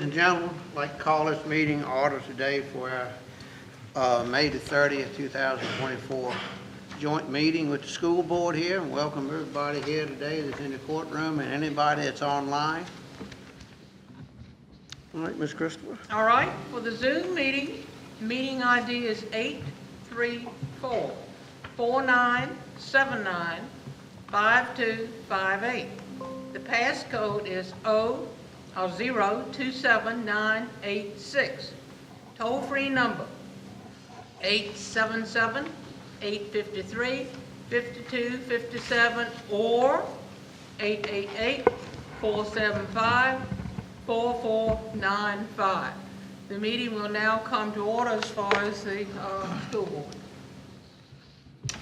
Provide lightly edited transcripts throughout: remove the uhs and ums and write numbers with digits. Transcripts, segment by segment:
And gentlemen, I'd like to call this meeting order today for our May the 30th, 2024 joint meeting with the school board here, and welcome everybody here today that's in the courtroom and anybody that's online. All right, Ms. Christopher. All right, for the Zoom meeting ID is 834-4979-5258. The passcode is 027986. Toll-free number 877-853-5257 or 888-475-4495. The meeting will now come to order as far as the school board.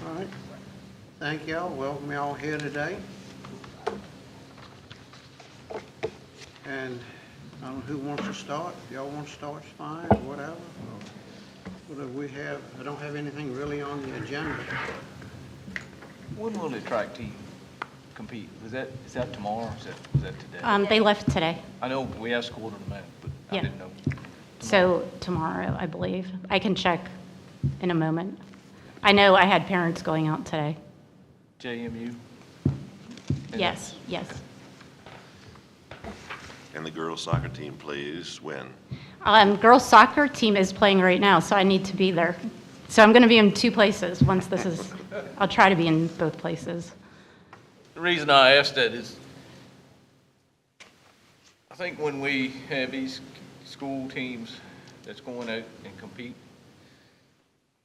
All right. Thank y'all. Welcome y'all here today. And I don't know who wants to start. If y'all want to start, it's fine, or whatever. What do we have? I don't have anything really on the agenda. When will the track team compete? Is that tomorrow or is that today? They left today, I know we asked quarter to minute, but I Yeah. didn't know. so tomorrow, I believe. I can check in a moment. I know I had parents going out today. JMU? Yes, yes. And the girls' soccer team plays when? Girls' soccer team is playing right now, so I need to be there. So I'm going to be in two places once this is, I'll try to be in both places. The reason I asked that is, I think when we have these school teams that's going out and compete,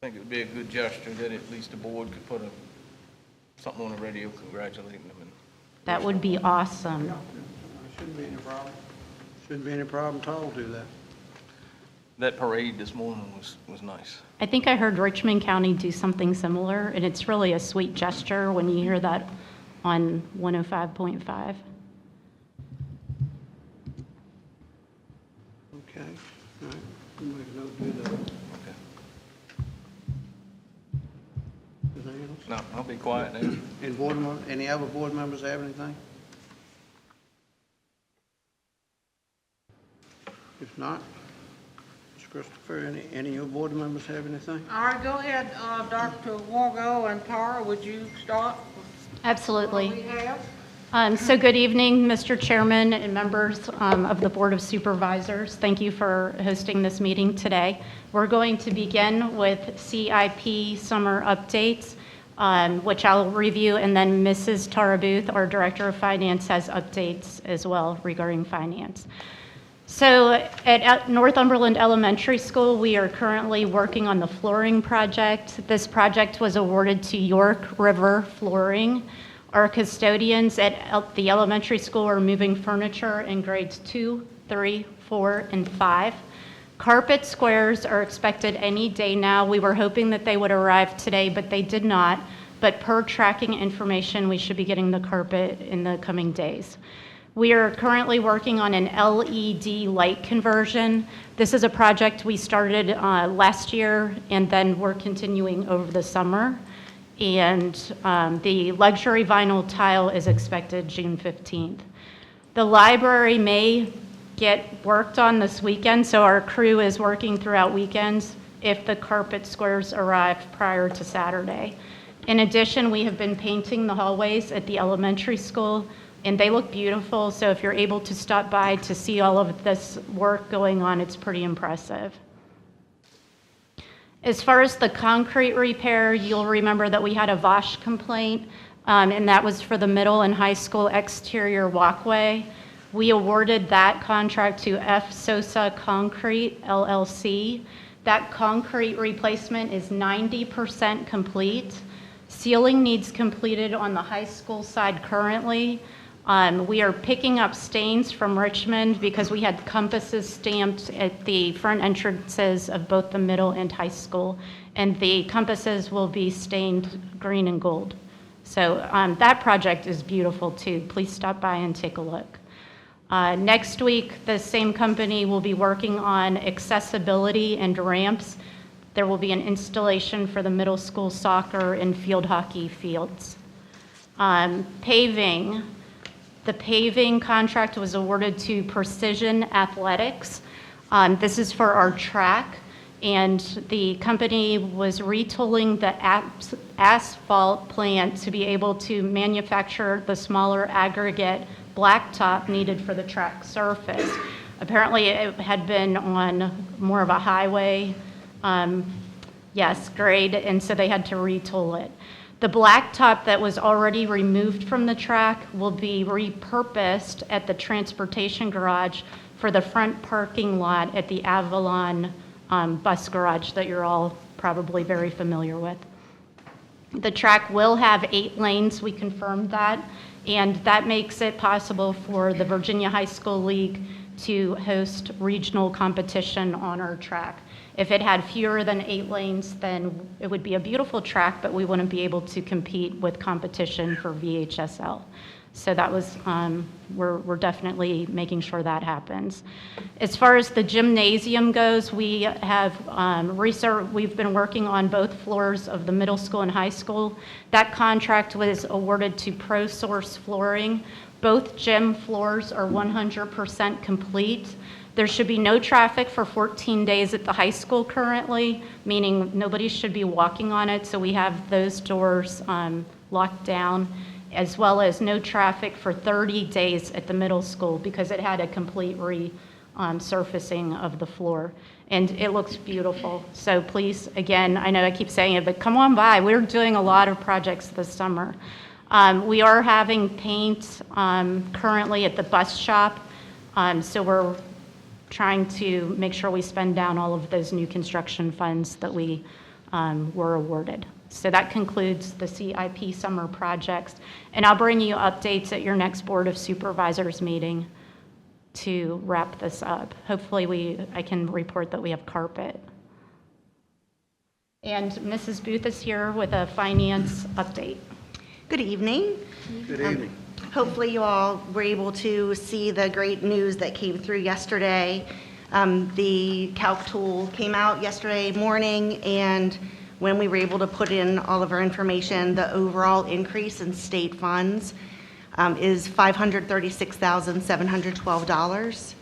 I think it would be a good gesture that at least the board could put something on the radio congratulating them. That would be awesome. Shouldn't be any problem. Shouldn't be any problem at all to do that. That parade this morning was nice. I think I heard Richmond County do something similar, and it's really a sweet gesture when you hear that on 105.5. Okay. All right. We'll make a note to do that. Okay. Anything else? No, I'll be quiet now. And any other board members have anything? If not, Ms. Christopher, any of your board members have anything? All right, go ahead, Dr. Wargo and Tara, would you start with Absolutely. what we have? So good evening, Mr. Chairman and members of the Board of Supervisors. Thank you for hosting this meeting today. We're going to begin with CIP summer updates, which I'll review, and then Mrs. Tara Booth, our Director of Finance, has updates as well regarding finance. So at Northumberland Elementary School, we are currently working on the flooring project. This project was awarded to York River Flooring. Our custodians at the elementary school are moving furniture in grades 2, 3, 4, and 5. Carpet squares are expected any day now. We were hoping that they would arrive today, but they did not. But per tracking information, we should be getting the carpet in the coming days. We are currently working on an LED light conversion. This is a project we started last year, and then we're continuing over the summer. And the luxury vinyl tile is expected June 15th. The library may get worked on this weekend, so our crew is working throughout weekends if the carpet squares arrive prior to Saturday. In addition, we have been painting the hallways at the elementary school, and they look beautiful, so if you're able to stop by to see all of this work going on, it's pretty impressive. As far as the concrete repair, you'll remember that we had a VOSH complaint, and that was for the middle and high school exterior walkway. We awarded that contract to F. Sosa Concrete, LLC. That concrete replacement is 90% complete. Ceiling needs completed on the high school side currently. We are picking up stains from Richmond because we had compasses stamped at the front entrances of both the middle and high school, and the compasses will be stained green and gold. So that project is beautiful too. Please stop by and take a look. Next week, the same company will be working on accessibility and ramps. There will be an installation for the middle school soccer and field hockey fields. Paving. The paving contract was awarded to Precision Athletics. This is for our track, and the company was retooling the asphalt plant to be able to manufacture the smaller aggregate blacktop needed for the track surface. Apparently, it had been on more of a highway, grade, and so they had to retool it. The blacktop that was already removed from the track will be repurposed at the transportation garage for the front parking lot at the Avalon bus garage that you're all probably very familiar with. The track will have 8 lanes, we confirmed that, and that makes it possible for the Virginia High School League to host regional competition on our track. If it had fewer than 8 lanes, then it would be a beautiful track, but we wouldn't be able to compete with competition for VHSL. So that was, we're definitely making sure that happens. As far as the gymnasium goes, we have we've been working on both floors of the middle school and high school. That contract was awarded to ProSource Flooring. Both gym floors are 100% complete. There should be no traffic for 14 days at the high school currently, meaning nobody should be walking on it, so we have those doors locked down, as well as no traffic for 30 days at the middle school because it had a complete resurfacing of the floor. And it looks beautiful. So please, again, I know I keep saying it, but come on by. We're doing a lot of projects this summer. We are having paint currently at the bus shop, so we're trying to make sure we spend down all of those new construction funds that we were awarded. So that concludes the CIP summer projects. And I'll bring you updates at your next Board of Supervisors meeting to wrap this up. Hopefully I can report that we have carpet. And Mrs. Booth is here with a finance update. Good evening. Good evening. Hopefully you all were able to see the great news that came through yesterday. The calc tool came out yesterday morning, and when we were able to put in all of our information, the overall increase in state funds is $536,712.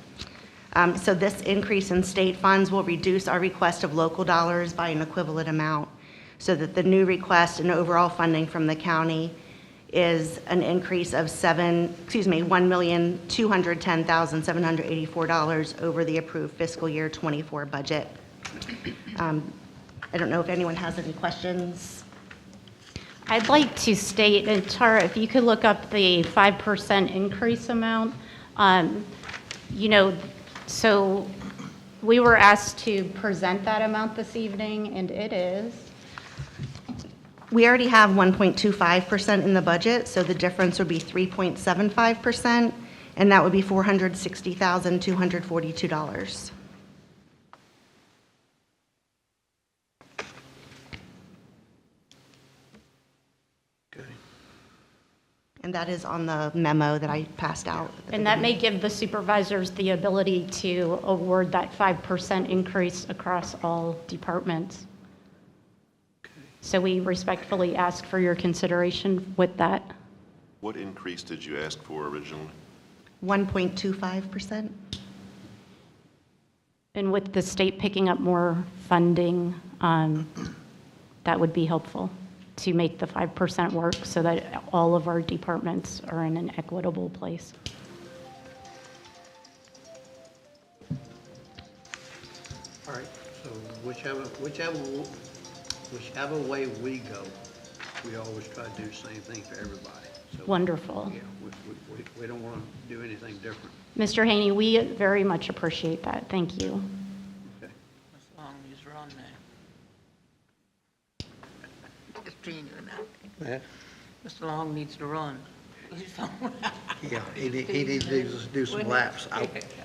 So this increase in state funds will reduce our request of local dollars by an equivalent amount, so that the new request and overall funding from the county is an increase of $1,210,784 over the approved fiscal year 24 budget. I don't know if anyone has any questions. I'd like to state, and Tara, if you could look up the 5% increase amount. So we were asked to present that amount this evening, and it is. We already have 1.25% in the budget, so the difference would be 3.75%, and that would be $460,242. Okay. And that is on the memo that I passed out. And that may give the supervisors the ability to award that 5% increase across all departments. So we respectfully ask for your consideration with that. What increase did you ask for originally? 1.25%. And with the state picking up more funding, that would be helpful to make the 5% work so that all of our departments are in an equitable place. All right, so whichever way we go, we always try to do the same thing for everybody. So, Wonderful. yeah, we don't want to do anything different. Mr. Haney, we very much appreciate that. Thank you. Okay. Ms. Long needs to run now. Between you and I. Mr. Long needs to run. Yeah, he needs to do some laps.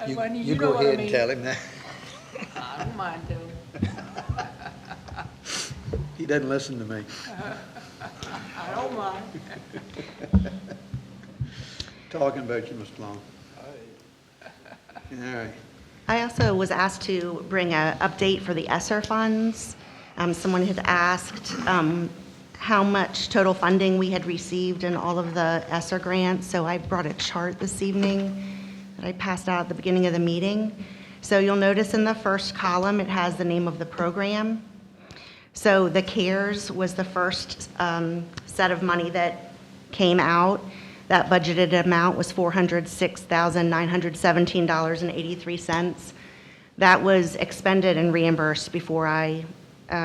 You go ahead and tell him that. I don't mind doing. He doesn't listen to me. I don't mind. Talking about you, Mr. Long. All right. I also was asked to bring an update for the Esser funds. Someone had asked how much total funding we had received in all of the Esser grants, so I brought a chart this evening that I passed out at the beginning of the meeting. So you'll notice in the first column, it has the name of the program. So the CARES was the first set of money that came out. That budgeted amount was $406,917.83. That was expended and reimbursed before I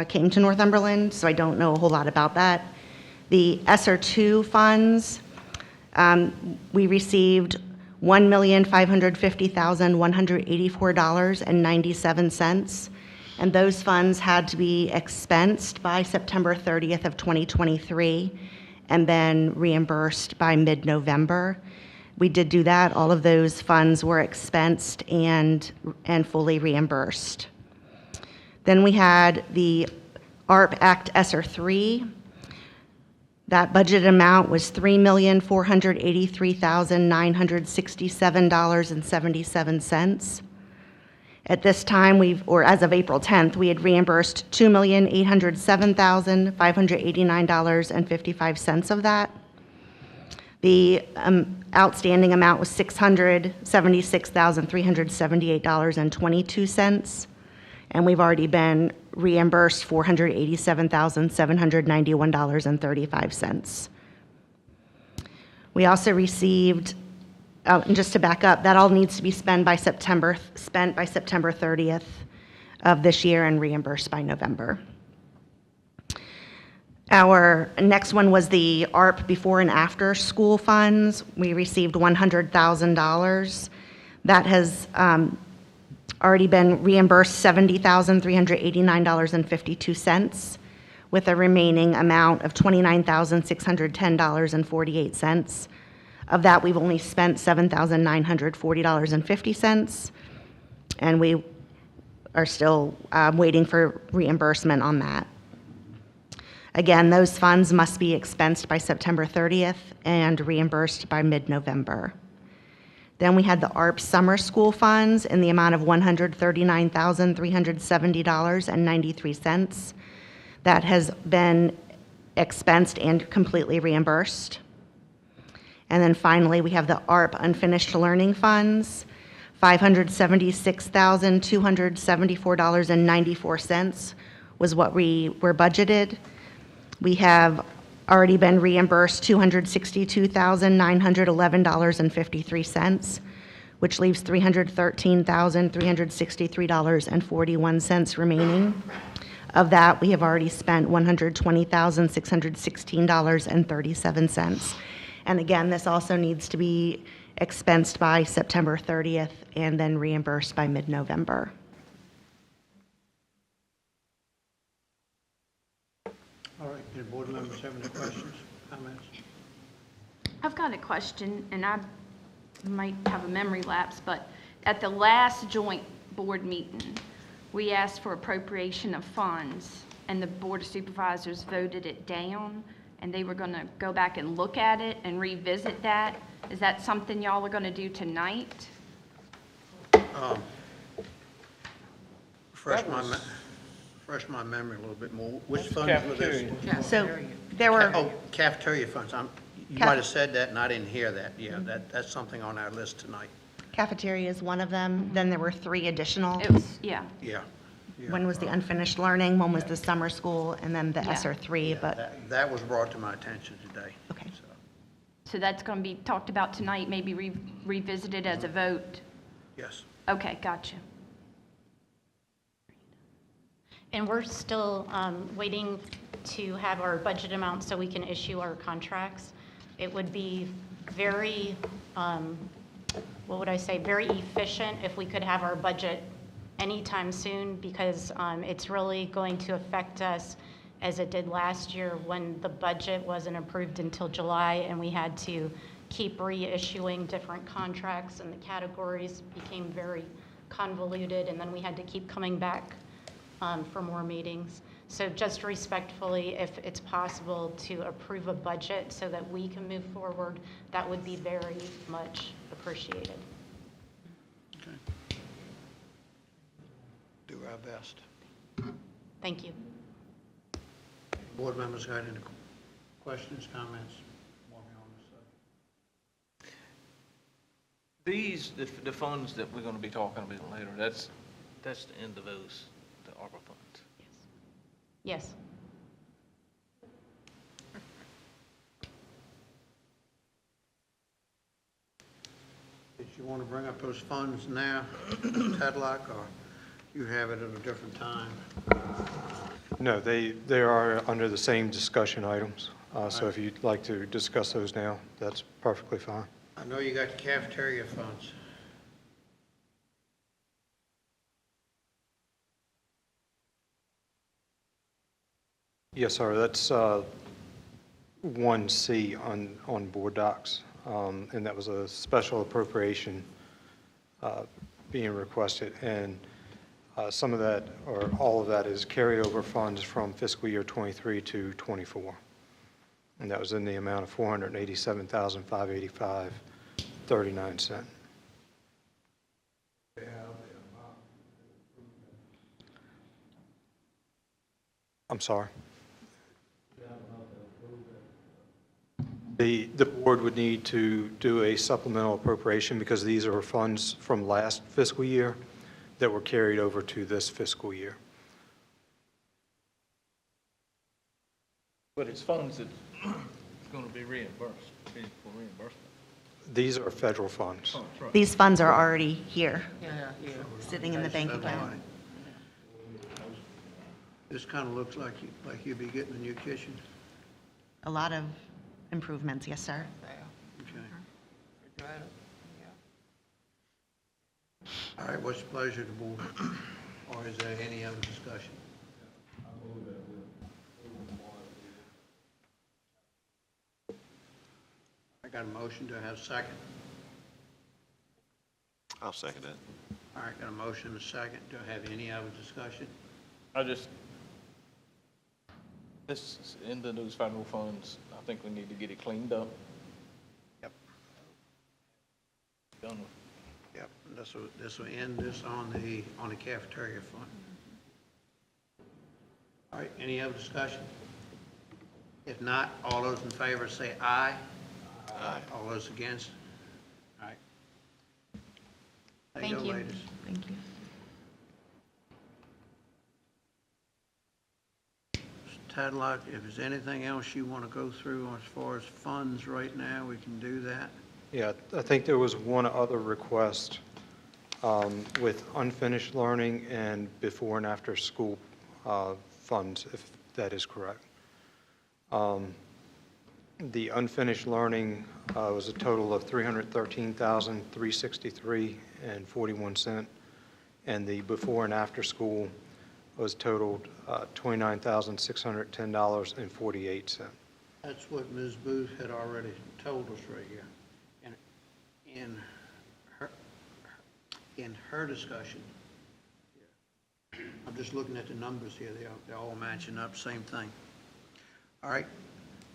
came to Northumberland, so I don't know a whole lot about that. The Esser 2 funds, we received $1,550,184.97, and those funds had to be expensed by September 30th of 2023 and then reimbursed by mid-November. We did do that. All of those funds were expensed and fully reimbursed. Then we had the ARP Act Esser 3. That budget amount was $3,483,967.77. At this time, as of April 10th, we had reimbursed $2,807,589.55 of that. The outstanding amount was $676,378.22, and we've already been reimbursed $487,791.35. We also received, and just to back up, that all needs to be spent by September 30th of this year and reimbursed by November. Our next one was the ARP before and after school funds. We received $100,000. That has already been reimbursed $70,389.52, with a remaining amount of $29,610.48. Of that, we've only spent $7,940.50, and we are still waiting for reimbursement on that. Again, those funds must be expensed by September 30th and reimbursed by mid-November. Then we had the ARP summer school funds in the amount of $139,370.93. That has been expensed and completely reimbursed. And then finally, we have the ARP unfinished learning funds, $576,274.94 was what we were budgeted. We have already been reimbursed $262,911.53, which leaves $313,363.41 remaining. Of that, we have already spent $120,616.37. And again, this also needs to be expensed by September 30th and then reimbursed by mid-November. All right, any board members have any questions, comments? I've got a question, and I might have a memory lapse, but at the last joint board meeting, we asked for appropriation of funds, and the Board of Supervisors voted it down, and they were going to go back and look at it and revisit that. Is that something y'all are going to do tonight? Refresh my memory a little bit more. Which funds were this? Cafeteria. So there were, Oh, cafeteria funds. You might have said that and I didn't hear that. Yeah, that's something on our list tonight. cafeteria is one of them. Then there were 3 additional. It was, yeah. Yeah. yeah. One was the unfinished learning, one was the summer school, and then the Yeah. Esser 3, but, That was brought to my attention today. okay. So, So that's going to be talked about tonight, maybe revisited as a vote? yes. Okay, gotcha. And we're still waiting to have our budget amount so we can issue our contracts. It would be very, what would I say, very efficient if we could have our budget anytime soon, because it's really going to affect us as it did last year when the budget wasn't approved until July and we had to keep reissuing different contracts and the categories became very convoluted, and then we had to keep coming back for more meetings. So just respectfully, if it's possible to approve a budget so that we can move forward, that would be very much appreciated. Okay. Do our best. Thank you. Board members got any Questions, comments? While we're on this subject? These, the funds that we're gonna be talking about later, that's the end of those, the ARPA funds. Yes. Did you want to bring up those funds now, Tadlock, or you have it at a different time? No, they are under the same discussion items. So if you'd like to discuss those now, that's perfectly fine. I know you got the cafeteria funds. Yes, sir, that's 1C on board docs, and that was a special appropriation being requested, and some of that, or all of that, is carryover funds from fiscal year '23 to '24, and that was in the amount of $487,585.39. I'm sorry. The board would need to do a supplemental appropriation because these are funds from last fiscal year that were carried over to this fiscal year. But it's funds that's gonna be reimbursed, paid for reimbursement. These are federal funds. Oh, that's right. These funds are already here, Yeah. sitting in the bank That's account. fine. This kind of looks like you'd be getting a new kitchen. A lot of improvements, yes, sir. Okay. All right, what's the pleasure of the board? Or is there any other discussion? I got a motion, do I have a second? I'll second that. All right, got a motion and a second, do I have any other discussion? This is into those federal funds, I think we need to get it cleaned up. Yep. Done with. Yep, this will end this on the cafeteria fund. All right, any other discussion? If not, all those in favor say aye. Aye. All those against? All right. There you Thank go, you. ladies. Thank you. Tadlock, if there's anything else you want to go through as far as funds right now, we can do that. Yeah, I think there was one other request with unfinished learning and before and after school funds, if that is correct. The unfinished learning was a total of $313,363.41, and the before and after school was totaled $29,610.48. That's what Ms. Booth had already told us right here. And in her discussion, I'm just looking at the numbers here, they're all matching up, same thing. All right,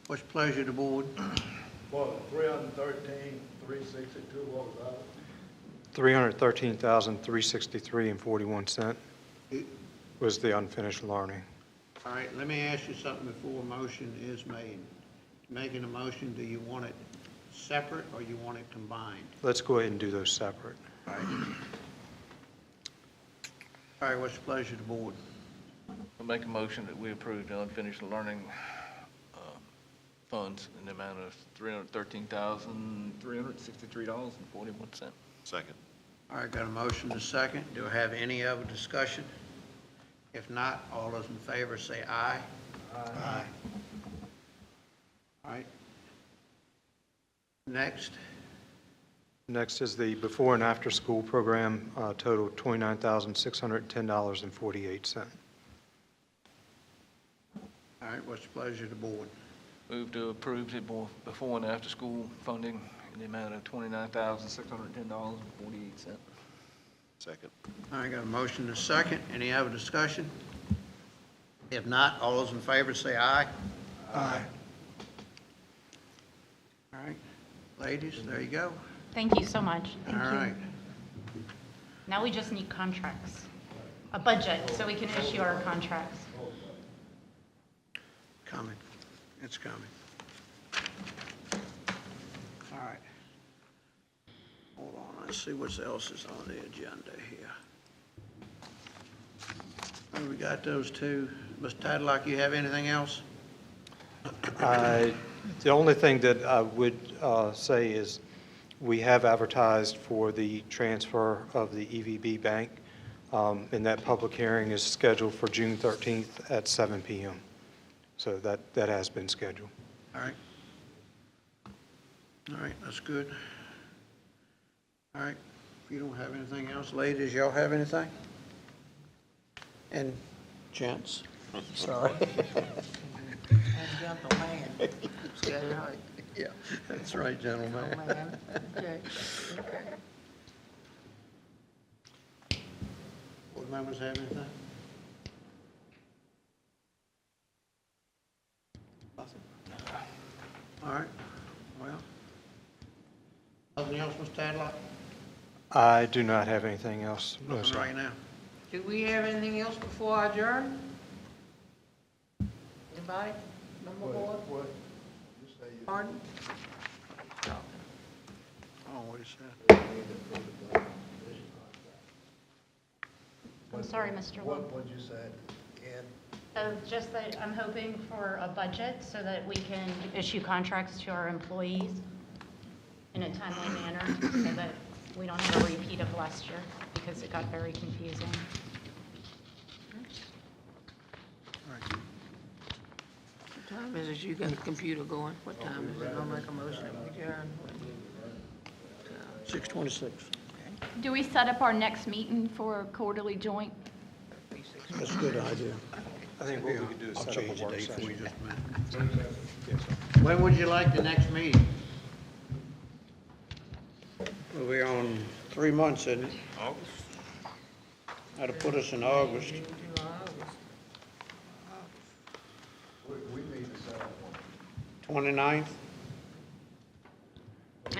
what's the pleasure of the board? Well, 313, 362, what was that? $313,363.41 was the unfinished learning. All right, let me ask you something before a motion is made. Making a motion, do you want it separate or you want it combined? Let's go ahead and do those separate. All right. All right, what's the pleasure of the board? I'll make a motion that we approve the unfinished learning funds in the amount of $313,363.41. Second. All right, got a motion to second. Do I have any other discussion? If not, all those in favor say aye. Aye. All right. Next, Next is the before and after school program, total $29,610.48. all right, what's the pleasure of the board? Move to approve the before and after school funding in the amount of $29,610.48. Second. All right, got a motion to second. Any other discussion? If not, all those in favor say aye. Aye. All right, ladies, there you go. Thank you so much. All right. Now we just need contracts, a budget, so we can issue our contracts. Coming. It's coming. Let's see what else is on the agenda here. Oh, we got those two. Mr. Tadlock, you have anything else? The only thing that I would say is we have advertised for the transfer of the EVB Bank, and that public hearing is scheduled for June 13th at 7 p.m. So that has been scheduled. All right. All right, that's good. All right, if you don't have anything else, ladies, y'all have anything? And gents, sorry. Gentleman. Yeah, that's right, gentlemen. Okay, okay. Board members have anything? Nothing? All right, well, nothing else, Mr. Tadlock? I do not have anything else. No, Nothing sir. right now. Do we have anything else before I adjourn? Anybody? Number board? What? You say you Pardon? Oh, what he said. I'm sorry, Mr. Long. What'd you say, Ken? Just that I'm hoping for a budget so that we can issue contracts to our employees in a timely manner so that we don't have a repeat of last year because it got very confusing. What time is it? You got the computer going? What time is it? I'll make a motion to adjourn. 6:26. Do we set up our next meeting for a quarterly joint? That's a good idea. I think what we could do is I'll set up change a the work date for you session. just a minute. Yes, sir. When would you like the next meeting? We'll be on 3 months, isn't it? August? That'll put us in August. We need to set up one. 29th?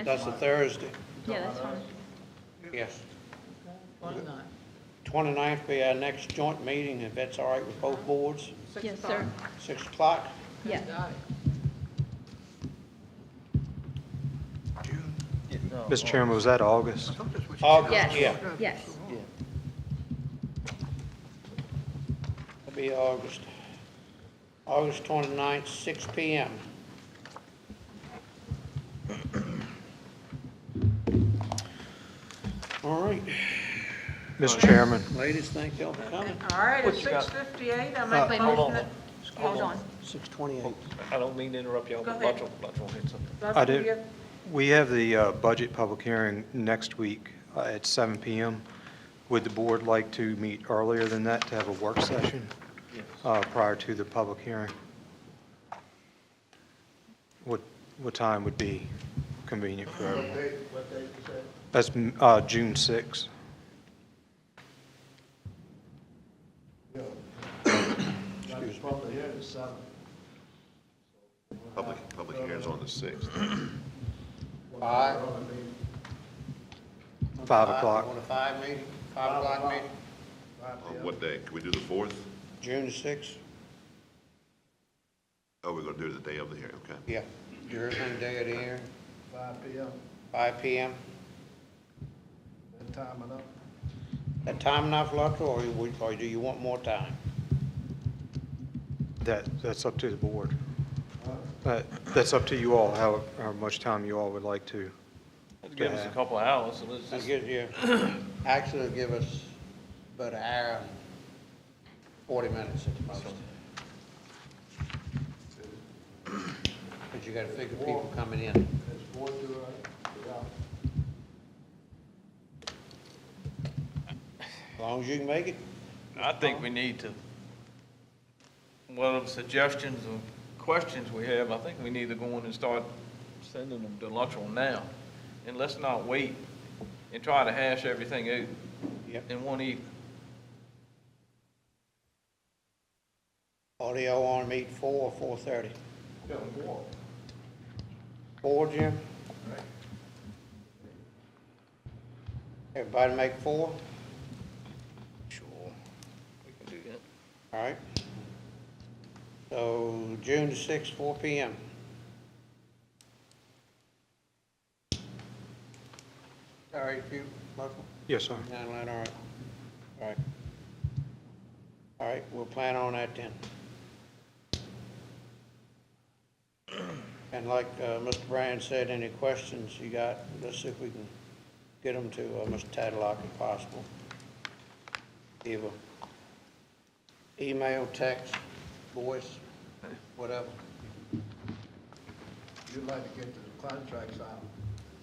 That's a Thursday. Yeah, that's fine. Yes. 29. 29th be our next joint meeting, if that's all right with both boards. Yes, sir. 6 o'clock? Yeah. Got it. Mr. Chairman, was that August? August, Yes. yeah. Yes. It'll be August. August 29th, 6 p.m. All right. Mr. Chairman, Ladies, thank y'all for coming. All right, at What you got? 6:58, I make Wait, a hold motion on. that. Hold on. 6:28. I don't mean to interrupt y'all, Go but ahead. Luttrell had something. I do. We have the budget public hearing next week at 7 p.m. Would the board like to meet earlier than that to have a work session prior to the public hearing? What time would be convenient for everyone? What date you said? That's June 6th. Yeah. Now, it's probably here at 7. Public hearing's on the 6th. 5? 5 o'clock. Want a 5 meeting? 5 o'clock meeting? On what day? Can we do the 4th? June 6th? Oh, we're gonna do it the day of the hearing, okay. Yeah. Do everything day of the hearing, 5 p.m. 5 p.m. That time enough? That time enough, Luttrell, or do you want more time? That's up to the board. That's up to you all, how much time you all would like to. It'll give us a couple of hours, so let's It'll just, give you, actually, it'll give us about an hour and 40 minutes at the most. But you gotta figure people coming in. Is 4 too early? As long as you can make it. I think we need to, one of the suggestions or questions we have, I think we need to go in and start sending them to Luttrell now. And let's not wait and try to hash everything out Yep. in one evening. Audio on meet 4 or 4:30? Yeah, 4. 4, Jim? Everybody make 4? Sure. We can do that. All right. So June the 6th, 4 p.m. All all right, you, local? Yes, sir. Nine line, all right. All right. All right, we'll plan on that then. And like Mr. Bryan said, any questions you got, let's see if we can get them to Mr. Tadlock if possible. Either email, text, voice, whatever. You'd like to get the contracts out,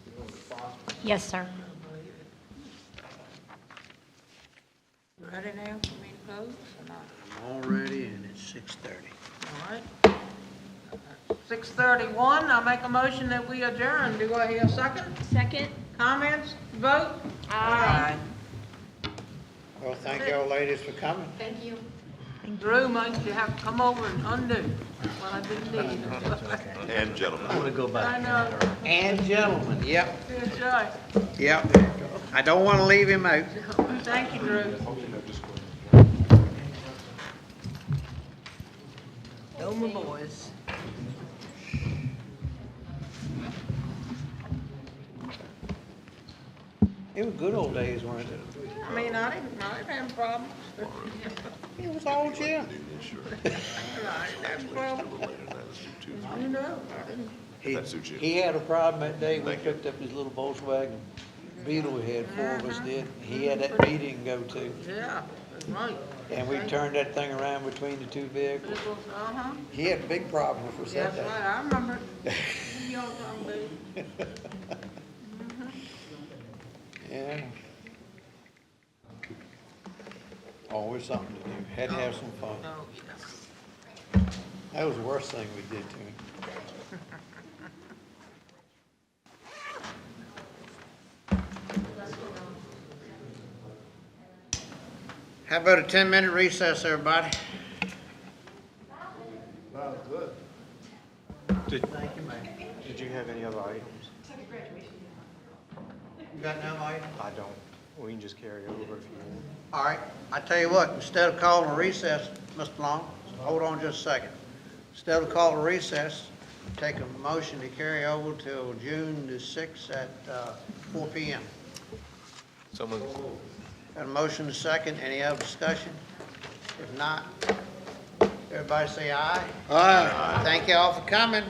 you know, if possible. Yes, sir. Ready now for me to close or not? I'm all ready, and it's 6:30. All right. 6:31, I'll make a motion that we adjourn. Do I hear a second? Second? Comments? Vote? Aye. Well, thank y'all ladies for coming. Thank you. Drew makes you have to come over and undo what I didn't need. And gentlemen. I know. And gentlemen, yep, Good job. yep. I don't want to leave him out. Thank you, Drew. No more boys. It was good old days, weren't it? I mean, I didn't have problems. It was all Jim. I didn't have problems. You know, I didn't. That suits you. He had a problem that day. We picked up his little Volkswagen Beetle we had, four of us did. He had that meeting to go to. Yeah, that's right. And we turned that thing around between the two vehicles. It was, uh-huh. He had a big problem with us that That's right, day. I remember. You all talking about. Yeah. Always something to do. Had to have some fun. Oh, yeah. That was the worst thing we did to him. How about a 10-minute recess, everybody? Sounds good. Thank you, ma'am. Did you have any other items? You got no item? I don't. We can just carry over if you want. All right, I tell you what, instead of calling a recess, Mr. Long, hold on just a second. Instead of calling a recess, take a motion to carry over till June the 6th at 4 p.m. So moved. Got a motion to second, any other discussion? If not, everybody say aye. Aye. Thank you all for coming.